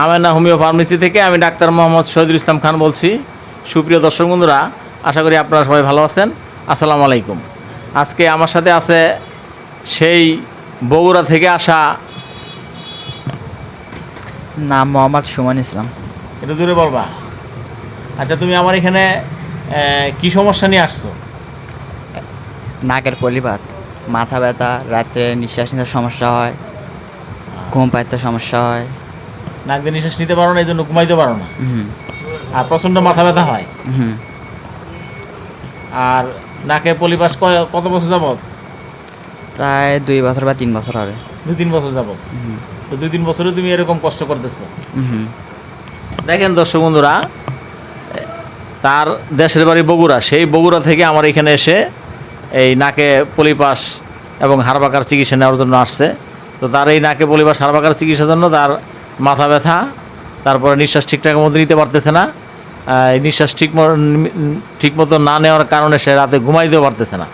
Amena homeo pharmacy থেকে আমি doctor Mohammad Shahidul Islam Khan বলছি। সুপ্রিয় দর্শক বন্ধুরা, আশা করি আপনারা সবাই ভালো আছেন। আসসালামু আলাইকুম। আজকে আমার সাথে আছে সেই বগুড়া থেকে আসা, নাম মোহাম্মদ সুমন ইসলাম। একটু দূরে বলবা। আচ্ছা, তুমি আমার এখানে কি সমস্যা নিয়ে আসছো? নাকের পলিপাত, মাথা ব্যথা, রাত্রে নিঃশ্বাস নিতে সমস্যা হয়, ঘুম পাইতে সমস্যা হয়। নাক দিয়ে নিঃশ্বাস নিতে পারো না, এই জন্য ঘুমাইতে পারো না, হুম আর প্রচণ্ড মাথা ব্যথা হয়। হুম আর নাকে পলিপাস কত বছর যাবত? প্রায় 2 বছর বা 3 বছর হবে। 2-3 বছর যাবত। তো 2-3 বছরে তুমি এরকম কষ্ট করতেছো। হুম দেখেন দর্শক বন্ধুরা, তার দেশের বাড়ি বগুড়া, সেই বগুড়া থেকে আমার এখানে এসে এই নাকে পলিপাস এবং হাড় পাকার চিকিৎসা নেওয়ার জন্য আসছে। তো তার এই নাকে পলিপাস হাড় পাকার চিকিৎসার জন্য তার মাথা ব্যথা, তারপরে নিঃশ্বাস ঠিকঠাক মতো নিতে পারতেছে না। নিঃশ্বাস ঠিকমতো না নেওয়ার কারণে সে রাতে ঘুমাইতেও পারতেছে না।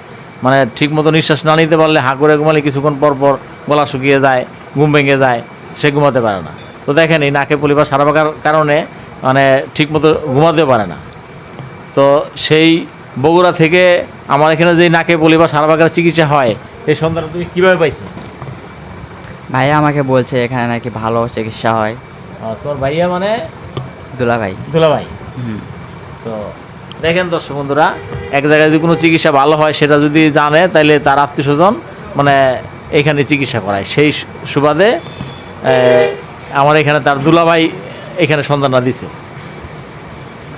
মানে ঠিকমতো নিঃশ্বাস না নিতে পারলে হাঁ করে ঘুমালে কিছুক্ষণ পর পর গলা শুকিয়ে যায়, ঘুম ভেঙে যায়, সে ঘুমাতে পারে না। তো দেখেন, এই নাকে পলিপাস হাড় পাকার কারণে মানে ঠিকমতো ঘুমাতেও পারে না। তো সেই বগুড়া থেকে আমার এখানে যে নাকে পলিপাস হাড় পাকার চিকিৎসা হয়, এই সন্ধান তুমি কীভাবে পাইছো? ভাইয়া আমাকে বলছে এখানে নাকি ভালো চিকিৎসা হয়। তোমার ভাইয়া মানে দুলাভাই। দুলাভাই। হুম তো দেখেন দর্শক বন্ধুরা, এক জায়গায় যদি কোনো চিকিৎসা ভালো হয় সেটা যদি জানে, তাহলে তার আত্মীয় স্বজন মানে এখানে চিকিৎসা করায়। সেই সুবাদে আমার এখানে তার দুলাভাই এখানে সন্ধানটা দিছে।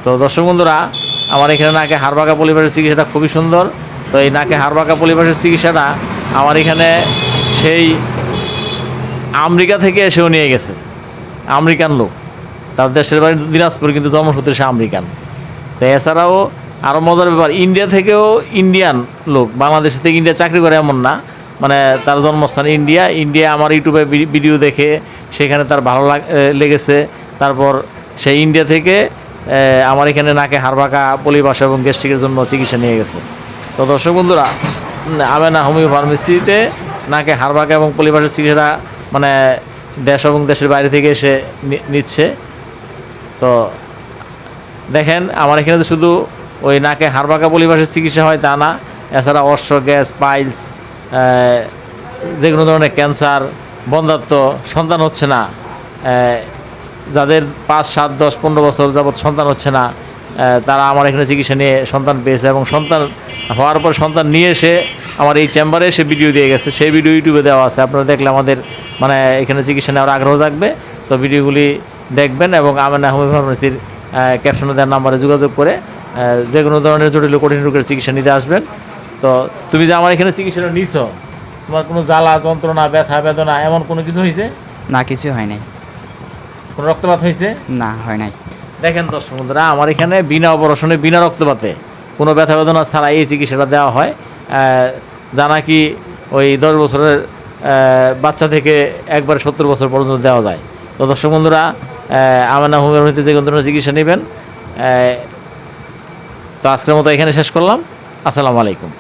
তো দর্শক বন্ধুরা, আমার এখানে নাকে হাড় পাকা পলিপাসের চিকিৎসাটা খুবই সুন্দর। তো এই নাকে হাড় পাকা পলিপাসের চিকিৎসাটা আমার এখানে সেই আমেরিকা থেকে এসেও নিয়ে গেছে, আমেরিকান লোক। তার দেশের বাড়ি দিনাজপুর, কিন্তু জন্মসূত্রে সে আমেরিকান। তো এছাড়াও আরও মজার ব্যাপার, ইন্ডিয়া থেকেও ইন্ডিয়ান লোক, বাংলাদেশ থেকে ইন্ডিয়া চাকরি করে এমন না, মানে তার জন্মস্থান ইন্ডিয়া আমার ইউটিউবে ভিডিও দেখে সেখানে তার ভালো লেগেছে। তারপর সেই ইন্ডিয়া থেকে আমার এখানে নাকে হাড় পাকা পলিপাস এবং গ্যাস্ট্রিকের জন্য চিকিৎসা নিয়ে গেছে। তো দর্শক বন্ধুরা, আমেনা হোমিও ফার্মেসিতে নাকে হাড় পাকা এবং পলিপাসের চিকিৎসাটা মানে দেশ এবং দেশের বাইরে থেকে এসে নিচ্ছে। তো দেখেন, আমার এখানে তো শুধু ওই নাকে হাড় পাকা পলিপাসের চিকিৎসা হয় তা না, এছাড়া অশ্ব, গ্যাস, পাইলস, যে কোনো ধরনের ক্যান্সার, বন্ধ্যাত্ব, সন্তান হচ্ছে না, যাদের 5, 7, 10, 15 বছর যাবৎ সন্তান হচ্ছে না, তারা আমার এখানে চিকিৎসা নিয়ে সন্তান পেয়েছে, এবং সন্তান হওয়ার পর সন্তান নিয়ে এসে আমার এই চেম্বারে এসে ভিডিও দিয়ে গেছে। সেই ভিডিও ইউটিউবে দেওয়া আছে, আপনারা দেখলে আমাদের মানে এখানে চিকিৎসা নেওয়ার আগ্রহ থাকবে। তো ভিডিওগুলি দেখবেন এবং আমেনা হোমিও ফার্মেসির ক্যাপশনে দেওয়ার নাম্বারে যোগাযোগ করে যে কোনো ধরনের জটিল কঠিন রোগের চিকিৎসা নিতে আসবেন। তো তুমি যে আমার এখানে চিকিৎসাটা নিছো, তোমার কোনো জ্বালা যন্ত্রণা, ব্যথা বেদনা এমন কোনো কিছু হয়েছে? না, কিছু হয় নাই। কোনো রক্তপাত হয়েছে? না, হয় নাই। দেখেন দর্শক বন্ধুরা, আমার এখানে বিনা অপারেশনে, বিনা রক্তপাতে, কোনো ব্যথা বেদনা ছাড়া এই চিকিৎসাটা দেওয়া হয়। যা নাকি ওই 10 বছরের বাচ্চা থেকে একবারে 70 বছর পর্যন্ত দেওয়া যায়। তো দর্শক বন্ধুরা, আমেনা হোমিও ফার্মেসিতে যে কোনো ধরনের চিকিৎসা নেবেন। তো আজকের মতো এখানে শেষ করলাম। আসসালামু আলাইকুম।